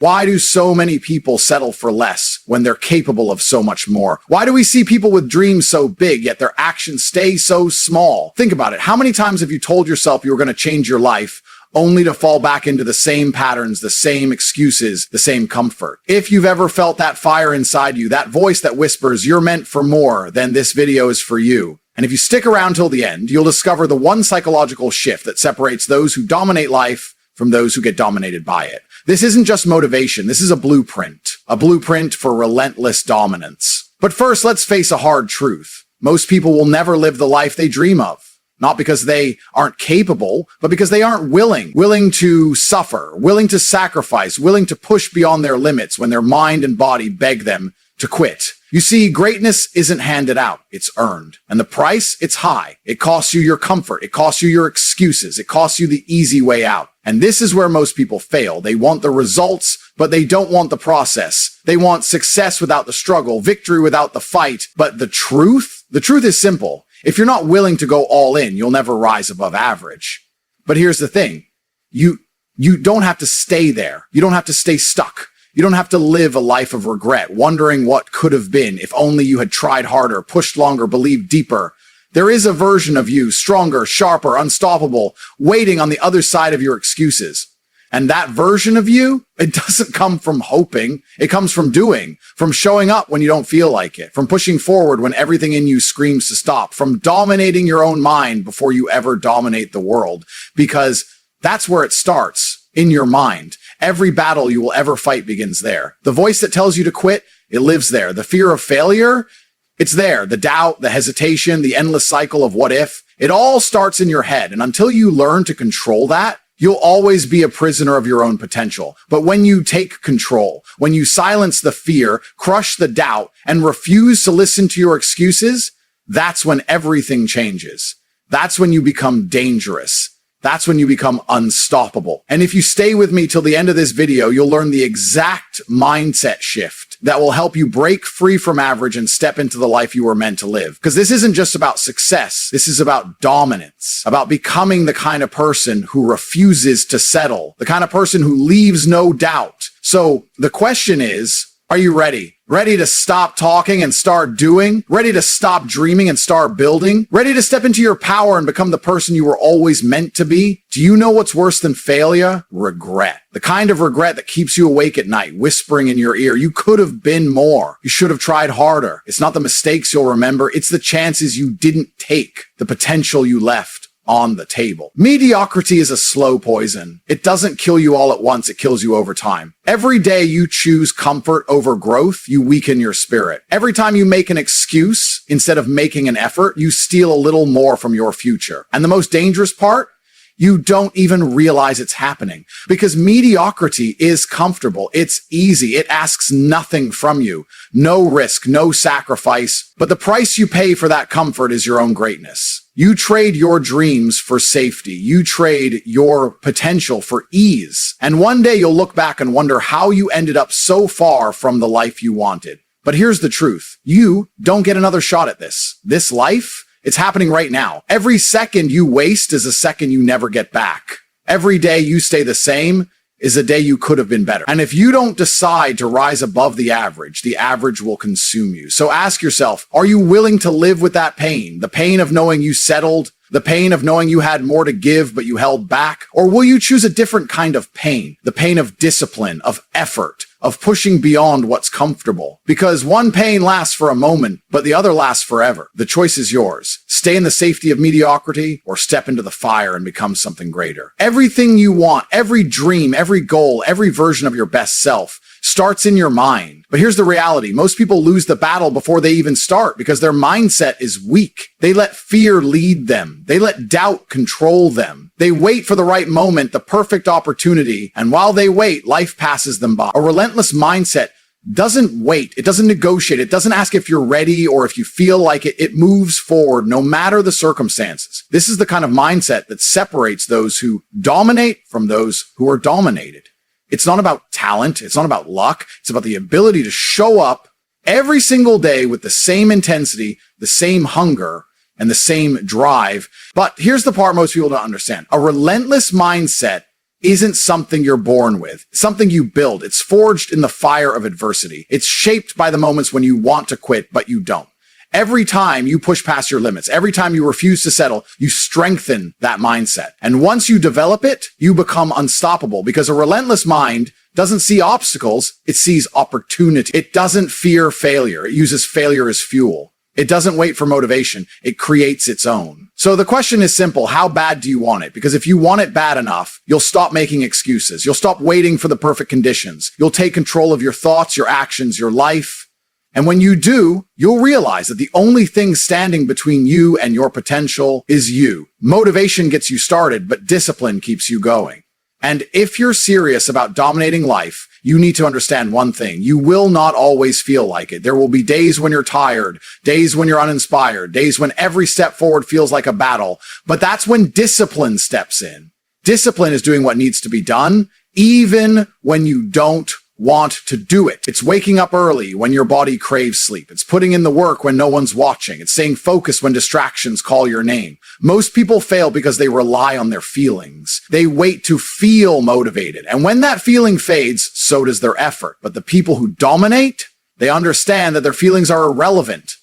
Why do so many people settle for less when they're capable of so much more? Why do we see people with dreams so big, yet their actions stay so small? Think about it. How many times have you told yourself you were going to change your life only to fall back into the same patterns, the same excuses, the same comfort? If you've ever felt that fire inside you, that voice that whispers, you're meant for more, then this video is for you. And if you stick around till the end, you'll discover the one psychological shift that separates those who dominate life from those who get dominated by it. This isn't just motivation. This is a blueprint for relentless dominance. But first, let's face a hard truth. Most people will never live the life they dream of. Not because they aren't capable, but because they aren't willing to suffer, willing to sacrifice, willing to push beyond their limits when their mind and body beg them to quit. You see, greatness isn't handed out, it's earned. And the price, it's high. It costs you your comfort, it costs you your excuses, it costs you the easy way out. And this is where most people fail. They want the results, but they don't want the process. They want success without the struggle, victory without the fight. But the truth is simple. If you're not willing to go all in, you'll never rise above average. But here's the thing. You don't have to stay there. You don't have to stay stuck. You don't have to live a life of regret, wondering what could have been if only you had tried harder, pushed longer, believed deeper. There is a version of you, stronger, sharper, unstoppable, waiting on the other side of your excuses. And that version of you, it doesn't come from hoping. It comes from doing, from showing up when you don't feel like it, from pushing forward when everything in you screams to stop, from dominating your own mind before you ever dominate the world. Because that's where it starts, in your mind. Every battle you will ever fight begins there. The voice that tells you to quit, it lives there. The fear of failure, it's there. The doubt, the hesitation, the endless cycle of what if, it all starts in your head. And until you learn to control that, you'll always be a prisoner of your own potential. But when you take control, when you silence the fear, crush the doubt, and refuse to listen to your excuses, that's when everything changes. That's when you become dangerous. That's when you become unstoppable. And if you stay with me till the end of this video, you'll learn the exact mindset shift that will help you break free from average and step into the life you were meant to live. Because this isn't just about success. This is about dominance, about becoming the kind of person who refuses to settle, the kind of person who leaves no doubt. So the question is, are you ready? Ready to stop talking and start doing? Ready to stop dreaming and start building? Ready to step into your power and become the person you were always meant to be? Do you know what's worse than failure? Regret. The kind of regret that keeps you awake at night, whispering in your ear, you could have been more. You should have tried harder. It's not the mistakes you'll remember. It's the chances you didn't take, the potential you left on the table. Mediocrity is a slow poison. It doesn't kill you all at once. It kills you over time. Every day you choose comfort over growth, you weaken your spirit. Every time you make an excuse instead of making an effort, you steal a little more from your future. And the most dangerous part, you don't even realize it's happening because mediocrity is comfortable. It's easy. It asks nothing from you. No risk, no sacrifice. But the price you pay for that comfort is your own greatness. You trade your dreams for safety. You trade your potential for ease. And one day you'll look back and wonder how you ended up so far from the life you wanted. But here's the truth. You don't get another shot at this. This life, it's happening right now. Every second you waste is a second you never get back. Every day you stay the same is a day you could have been better. And if you don't decide to rise above the average will consume you. So ask yourself, are you willing to live with that pain? The pain of knowing you settled, the pain of knowing you had more to give but you held back? Or will you choose a different kind of pain? The pain of discipline, of effort, of pushing beyond what's comfortable. Because one pain lasts for a moment, but the other lasts forever. The choice is yours. Stay in the safety of mediocrity or step into the fire and become something greater. Everything you want, every dream, every goal, every version of your best self starts in your mind. But here's the reality. Most people lose the battle before they even start because their mindset is weak. They let fear lead them. They let doubt control them. They wait for the right moment, the perfect opportunity, and while they wait, life passes them by. A relentless mindset doesn't wait. It doesn't negotiate. It doesn't ask if you're ready or if you feel like it. It moves forward no matter the circumstances. This is the kind of mindset that separates those who dominate from those who are dominated. It's not about talent. It's not about luck. It's about the ability to show up every single day with the same intensity, the same hunger, and the same drive. But here's the part most people don't understand. A relentless mindset isn't something you're born with. It's something you build. It's forged in the fire of adversity. It's shaped by the moments when you want to quit, but you don't. Every time you push past your limits, every time you refuse to settle, you strengthen that mindset. And once you develop it, you become unstoppable, because a relentless mind doesn't see obstacles, it sees opportunity. It doesn't fear failure. It uses failure as fuel. It doesn't wait for motivation. It creates its own. So the question is simple. How bad do you want it? Because if you want it bad enough, you'll stop making excuses. You'll stop waiting for the perfect conditions. You'll take control of your thoughts, your actions, your life. And when you do, you'll realize that the only thing standing between you and your potential is you. Motivation gets you started, but discipline keeps you going. And if you're serious about dominating life, you need to understand one thing. You will not always feel like it. There will be days when you're tired, days when you're uninspired, days when every step forward feels like a battle. But that's when discipline steps in. Discipline is doing what needs to be done, even when you don't want to do it. It's waking up early when your body craves sleep. It's putting in the work when no one's watching. It's staying focused when distractions call your name. Most people fail because they rely on their feelings. They wait to feel motivated. And when that feeling fades, so does their effort. But the people who dominate, they understand that their feelings are irrelevant.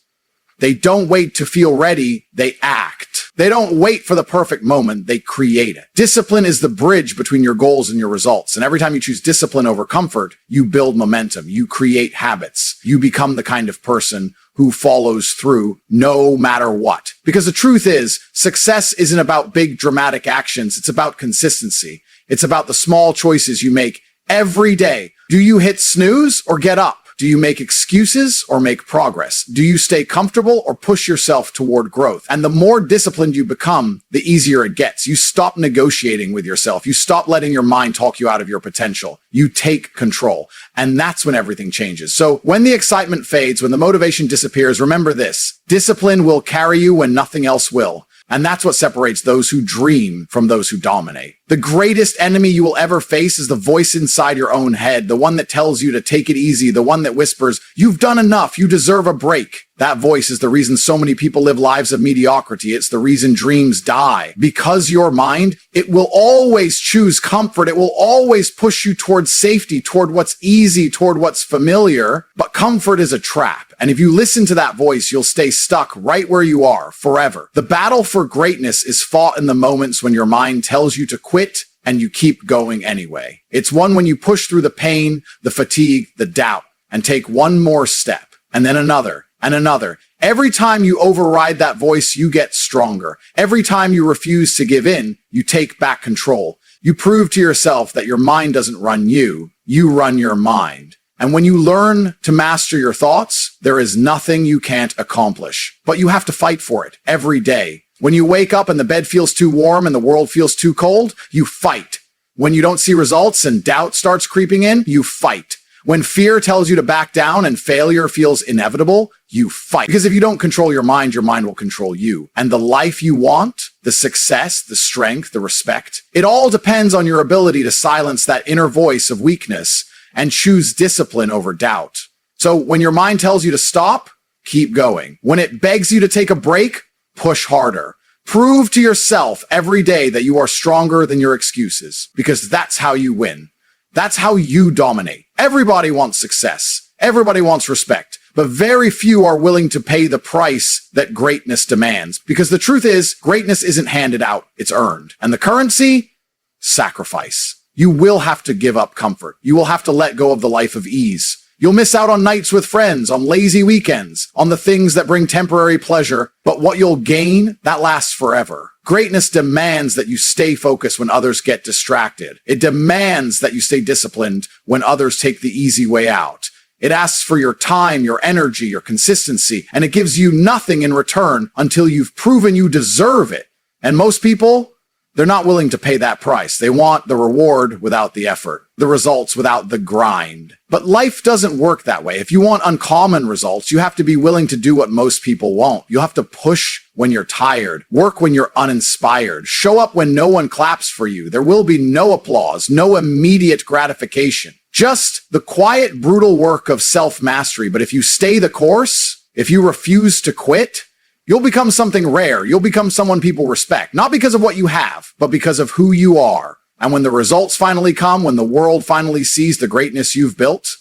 They don't wait to feel ready, they act. They don't wait for the perfect moment, they create it. Discipline is the bridge between your goals and your results. And every time you choose discipline over comfort, you build momentum, you create habits. You become the kind of person who follows through no matter what. Because the truth is, success isn't about big dramatic actions, it's about consistency. It's about the small choices you make every day. Do you hit snooze or get up? Do you make excuses or make progress? Do you stay comfortable or push yourself toward growth? And the more disciplined you become, the easier it gets. You stop negotiating with yourself. You stop letting your mind talk you out of your potential. You take control. And that's when everything changes. So when the excitement fades, when the motivation disappears, remember this: discipline will carry you when nothing else will. And that's what separates those who dream from those who dominate. The greatest enemy you will ever face is the voice inside your own head, the one that tells you to take it easy, the one that whispers, "You've done enough, you deserve a break." That voice is the reason so many people live lives of mediocrity. It's the reason dreams die. Because your mind, it will always choose comfort. It will always push you towards safety, toward what's easy, toward what's familiar. But comfort is a trap. And if you listen to that voice, you'll stay stuck right where you are forever. The battle for greatness is fought in the moments when your mind tells you to quit and you keep going anyway. It's one when you push through the pain, the fatigue, the doubt, and take one more step, and then another, and another. Every time you override that voice, you get stronger. Every time you refuse to give in, you take back control. You prove to yourself that your mind doesn't run you, you run your mind. And when you learn to master your thoughts, there is nothing you can't accomplish. But you have to fight for it every day. When you wake up and the bed feels too warm and the world feels too cold, you fight. When you don't see results and doubt starts creeping in, you fight. When fear tells you to back down and failure feels inevitable, you fight. Because if you don't control your mind will control you. And the life you want, the success, the strength, the respect, it all depends on your ability to silence that inner voice of weakness and choose discipline over doubt. So when your mind tells you to stop, keep going. When it begs you to take a break, push harder. Prove to yourself every day that you are stronger than your excuses, because that's how you win. That's how you dominate. Everybody wants success. Everybody wants respect, but very few are willing to pay the price that greatness demands. Because the truth is, greatness isn't handed out, it's earned. And the currency? Sacrifice. You will have to give up comfort. You will have to let go of the life of ease. You'll miss out on nights with friends, on lazy weekends, on the things that bring temporary pleasure, but what you'll gain, that lasts forever. Greatness demands that you stay focused when others get distracted. It demands that you stay disciplined when others take the easy way out. It asks for your time, your energy, your consistency, and it gives you nothing in return until you've proven you deserve it. And most people, they're not willing to pay that price. They want the reward without the effort, the results without the grind. But life doesn't work that way. If you want uncommon results, you have to be willing to do what most people won't. You have to push when you're tired, work when you're uninspired, show up when no one claps for you. There will be no applause, no immediate gratification. Just the quiet, brutal work of self-mastery. But if you stay the course, if you refuse to quit, you'll become something rare. You'll become someone people respect, not because of what you have, but because of who you are. And when the results finally come, when the world finally sees the greatness you've built,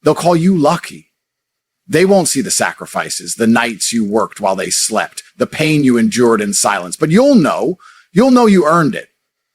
they'll call you lucky. They won't see the sacrifices, the nights you worked while they slept, the pain you endured in silence, but you'll know you earned it.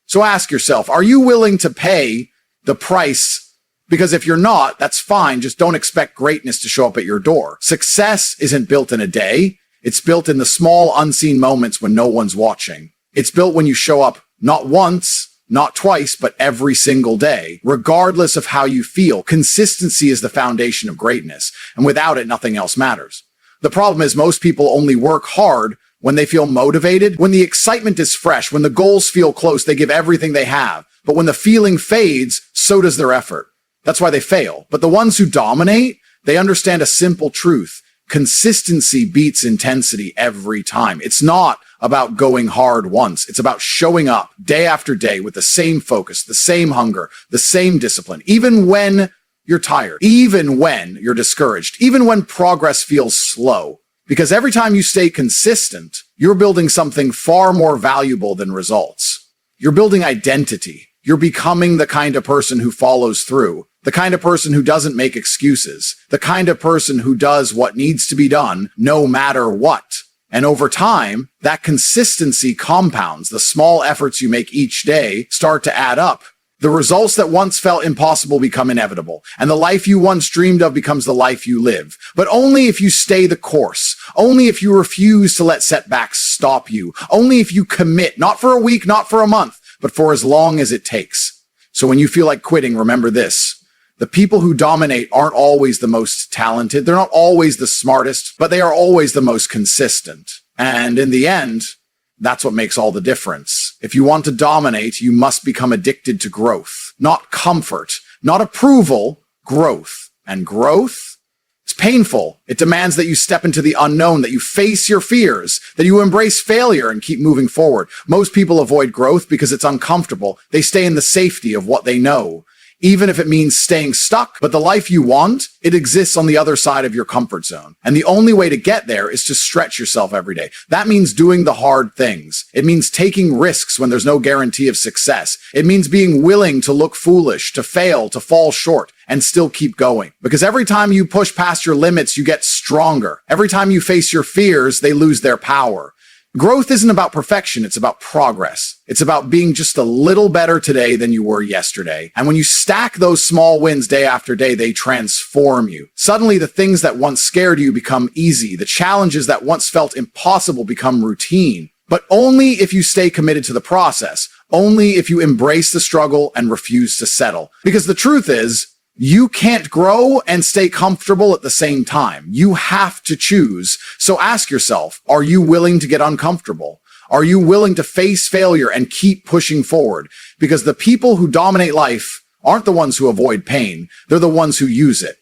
So ask yourself, are you willing to pay the price? Because if you're not, that's fine. Just don't expect greatness to show up at your door. Success isn't built in a day. It's built in the small, unseen moments when no one's watching. It's built when you show up not once, not twice, but every single day, regardless of how you feel. Consistency is the foundation of greatness, and without it, nothing else matters. The problem is most people only work hard when they feel motivated, when the excitement is fresh, when the goals feel close, they give everything they have. But when the feeling fades, so does their effort. That's why they fail. But the ones who dominate, they understand a simple truth. Consistency beats intensity every time. It's not about going hard once. It's about showing up day after day with the same focus, the same hunger, the same discipline, even when you're tired, even when you're discouraged, even when progress feels slow. Because every time you stay consistent, you're building something far more valuable than results. You're building identity. You're becoming the kind of person who follows through, the kind of person who doesn't make excuses, the kind of person who does what needs to be done no matter what. And over time, that consistency compounds. The small efforts you make each day start to add up. The results that once felt impossible become inevitable, and the life you once dreamed of becomes the life you live. But only if you stay the course, only if you refuse to let setbacks stop you, only if you commit, not for a week, not for a month, but for as long as it takes. So when you feel like quitting, remember this. The people who dominate aren't always the most talented. They're not always the smartest, but they are always the most consistent. And in the end, that's what makes all the difference. If you want to dominate, you must become addicted to growth, not comfort, not approval, growth. And growth? It's painful. It demands that you step into the unknown, that you face your fears, that you embrace failure and keep moving forward. Most people avoid growth because it's uncomfortable. They stay in the safety of what they know, even if it means staying stuck. But the life you want, it exists on the other side of your comfort zone. And the only way to get there is to stretch yourself every day. That means doing the hard things. It means taking risks when there's no guarantee of success. It means being willing to look foolish, to fail, to fall short, and still keep going. Because every time you push past your limits, you get stronger. Every time you face your fears, they lose their power. Growth isn't about perfection, it's about progress. It's about being just a little better today than you were yesterday. And when you stack those small wins day after day, they transform you. Suddenly, the things that once scared you become easy. The challenges that once felt impossible become routine. But only if you stay committed to the process. Only if you embrace the struggle and refuse to settle. Because the truth is, you can't grow and stay comfortable at the same time. You have to choose. So ask yourself, are you willing to get uncomfortable? Are you willing to face failure and keep pushing forward? Because the people who dominate life aren't the ones who avoid pain. They're the ones who use it.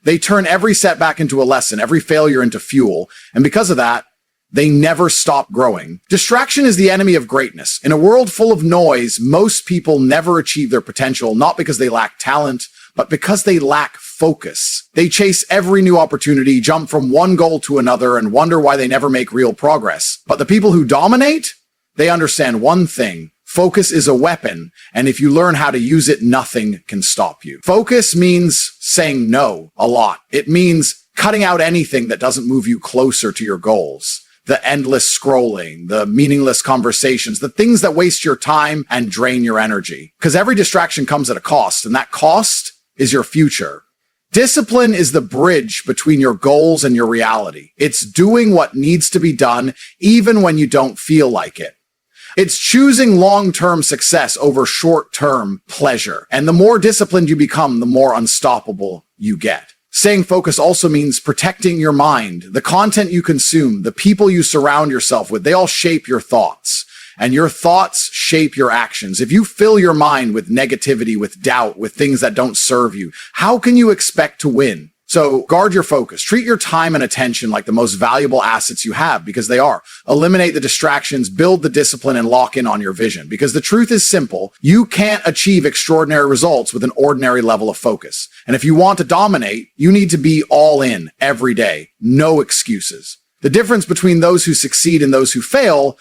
They turn every setback into a lesson, every failure into fuel. And because of that, they never stop growing. Distraction is the enemy of greatness. In a world full of noise, most people never achieve their potential, not because they lack talent, but because they lack focus. They chase every new opportunity, jump from one goal to another, and wonder why they never make real progress. But the people who dominate, they understand one thing. Focus is a weapon, and if you learn how to use it, nothing can stop you. Focus means saying no a lot. It means cutting out anything that doesn't move you closer to your goals. The endless scrolling, the meaningless conversations, the things that waste your time and drain your energy. Because every distraction comes at a cost, and that cost is your future. Discipline is the bridge between your goals and your reality. It's doing what needs to be done, even when you don't feel like it. It's choosing long-term success over short-term pleasure. And the more disciplined you become, the more unstoppable you get. Staying focused also means protecting your mind. The content you consume, the people you surround yourself with, they all shape your thoughts. And your thoughts shape your actions. If you fill your mind with negativity, with doubt, with things that don't serve you, how can you expect to win? So guard your focus. Treat your time and attention like the most valuable assets you have, because they are. Eliminate the distractions, build the discipline, and lock in on your vision. Because the truth is simple. You can't achieve extraordinary results with an ordinary level of focus. And if you want to dominate, you need to be all in every day. No excuses. The difference between those who succeed and those who fail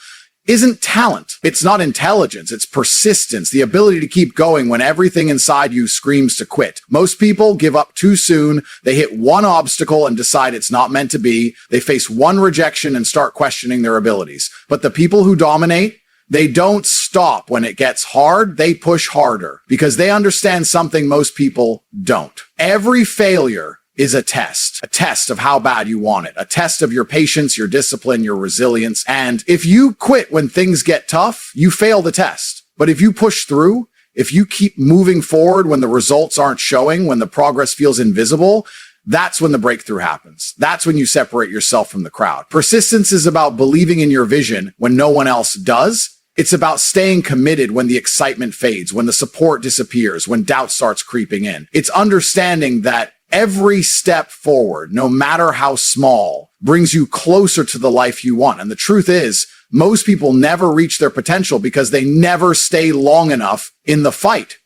isn't talent. It's not intelligence. It's persistence, the ability to keep going when everything inside you screams to quit. Most people give up too soon. They hit one obstacle and decide it's not meant to be. They face one rejection and start questioning their abilities. But the people who dominate, they don't stop when it gets hard. They push harder because they understand something most people don't. Every failure is a test of how bad you want it, a test of your patience, your discipline, your resilience. And if you quit when things get tough, you fail the test. But if you push through, if you keep moving forward when the results aren't showing, when the progress feels invisible, that's when the breakthrough happens. That's when you separate yourself from the crowd. Persistence is about believing in your vision when no one else does. It's about staying committed when the excitement fades, when the support disappears, when doubt starts creeping in. It's understanding that every step forward, no matter how small, brings you closer to the life you want. And the truth is, most people never reach their potential because they never stay long enough in the fight.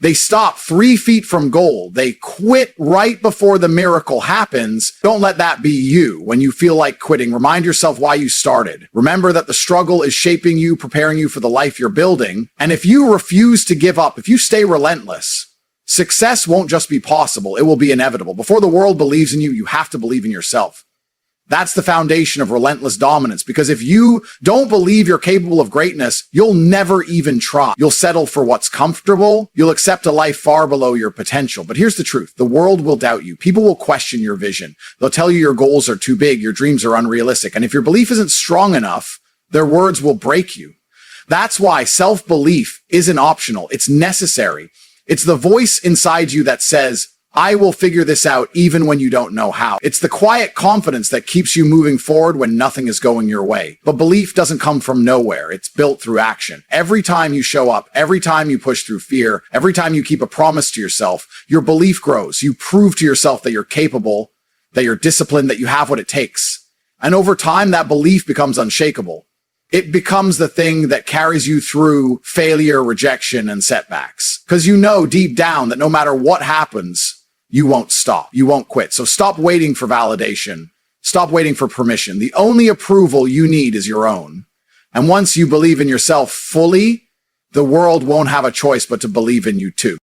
They stop 3 feet from goal. They quit right before the miracle happens. Don't let that be you. When you feel like quitting, remind yourself why you started. Remember that the struggle is shaping you, preparing you for the life you're building. And if you refuse to give up, if you stay relentless, success won't just be possible, it will be inevitable. Before the world believes in you, you have to believe in yourself. That's the foundation of relentless dominance, because if you don't believe you're capable of greatness, you'll never even try. You'll settle for what's comfortable. You'll accept a life far below your potential. But here's the truth. The world will doubt you. People will question your vision. They'll tell you your goals are too big, your dreams are unrealistic. And if your belief isn't strong enough, their words will break you. That's why self-belief isn't optional. It's necessary. It's the voice inside you that says, I will figure this out even when you don't know how. It's the quiet confidence that keeps you moving forward when nothing is going your way. But belief doesn't come from nowhere. It's built through action. Every time you show up, every time you push through fear, every time you keep a promise to yourself, your belief grows. You prove to yourself that you're capable, that you're disciplined, that you have what it takes. And over time, that belief becomes unshakable. It becomes the thing that carries you through failure, rejection, and setbacks. Because you know deep down that no matter what happens, you won't stop. You won't quit. So stop waiting for validation. Stop waiting for permission. The only approval you need is your own. And once you believe in yourself fully, the world won't have a choice but to believe in you too.